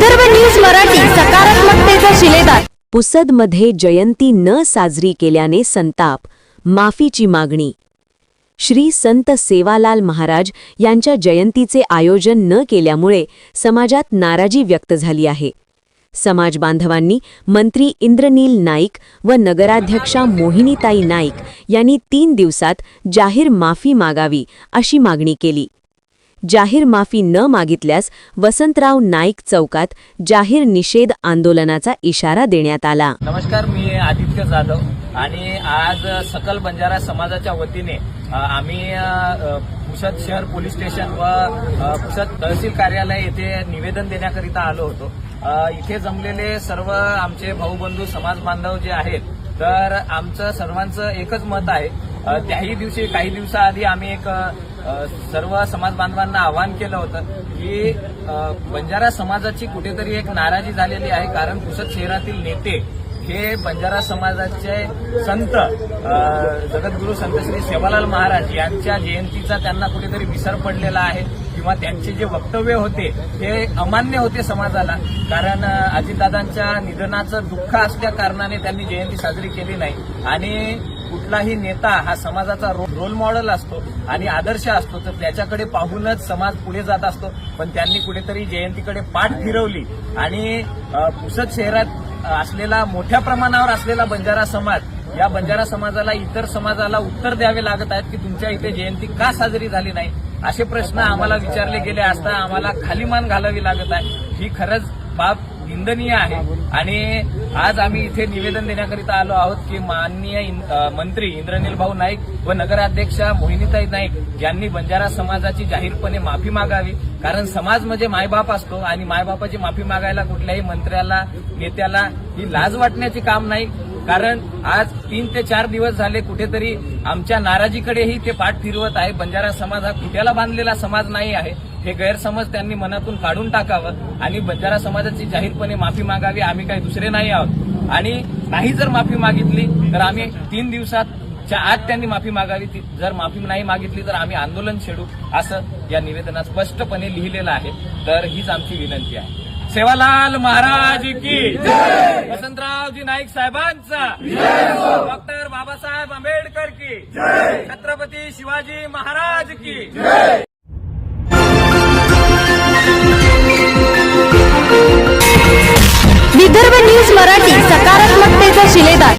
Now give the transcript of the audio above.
Vidarbha news Marathi, सकारात्मकतेचा शिलेदार। पुसदमध्ये जयंती न साजरी केल्याने संताप, माफीची मागणी। श्री संत सेवालाल महाराज यांच्या जयंतीचे आयोजन न केल्यामुळे समाजात नाराजी व्यक्त झाली आहे। समाज बांधवांनी मंत्री इंद्रनील नाईक व नगराध्यक्षा मोहिनीताई नाईक यांनी 3 दिवसात जाहीर माफी मागावी अशी मागणी केली। जाहीर माफी न मागितल्यास वसंतराव नाईक चौकात जाहीर निषेध आंदोलनाचा इशारा देण्यात आला। नमस्कार, मी आदित्य जाधव आणि आज सकल बंजारा समाजाच्या वतीने आम्ही पुसद शहर पोलीस स्टेशन व पुसद तहसील कार्यालय येथे निवेदन देण्याकरिता आलो होतो। इथे जमलेले सर्व आमचे भाऊबंधू समाज बांधव जे आहेत, तर आमचं सर्वांचं एकच मत आहे। त्याही दिवशी काही दिवसाआधी आम्ही एक सर्व समाज बांधवांना आवाहन केलं होतं की बंजारा समाजाची कुठेतरी एक नाराजी झालेली आहे, कारण पुसद शहरातील नेते हे बंजारा समाजाचे संत जगद्गुरू संत श्री सेवालाल महाराज यांच्या जयंतीचा त्यांना कुठेतरी विसर पडलेला आहे किंवा त्यांचे जे वक्तव्य होते ते अमान्य होते समाजाला। कारण अजितदादांच्या निधनाचं दुःख असल्या कारणाने त्यांनी जयंती साजरी केली नाही आणि कुठलाही नेता हा समाजाचा रोल मॉडेल असतो आणि आदर्श असतो, तर त्याच्याकडे पाहूनच समाज पुढे जात असतो। पण त्यांनी कुठेतरी जयंतीकडे पाठ फिरवली आणि पुसद शहरात असलेला मोठ्या प्रमाणावर असलेला बंजारा समाज, या बंजारा समाजाला इतर समाजाला उत्तर द्यावे लागत आहेत की तुमच्या इथे जयंती का साजरी झाली नाही, असे प्रश्न आम्हाला विचारले गेले असता आम्हाला खाली मान घालावी लागत आहे। ही खरंच बाब निंदनीय आहे आणि आज आम्ही इथे निवेदन देण्याकरिता आलो आहोत की माननीय मंत्री इंद्रनील भाऊ नाईक व नगराध्यक्षा मोहिनीताई नाईक यांनी बंजारा समाजाची जाहीरपणे माफी मागावी। कारण समाज म्हणजे मायबाप असतो आणि मायबापाची माफी मागायला कुठल्याही मंत्र्याला नेत्याला ही लाज वाटण्याचे काम नाही। कारण आज 3 ते 4 दिवस झाले कुठेतरी आमच्या नाराजीकडेही ते पाठ फिरवत आहे। बंजारा समाज हा खुट्याला बांधलेला समाज नाही आहे, हे गैरसमज त्यांनी मनातून काढून टाकावं आणि बंजारा समाजाची जाहीरपणे माफी मागावी। आम्ही काही दुसरे नाही आहोत आणि नाही जर माफी मागितली तर आम्ही 3 दिवसाच्या आत त्यांनी माफी मागावी। जर माफी नाही मागितली तर आम्ही आंदोलन छेडू, असं या निवेदनात स्पष्टपणे लिहिलेलं आहे। तर हीच आमची विनंती आहे। सेवालाल महाराज की जय, वसंतरावजी नाईक साहेबांचा डॉक्टर बाबासाहेब आंबेडकर की जय, छत्रपती शिवाजी महाराज की जय। विदर्भ न्यूज मराठी, सकारात्मकतेचा शिलेदार।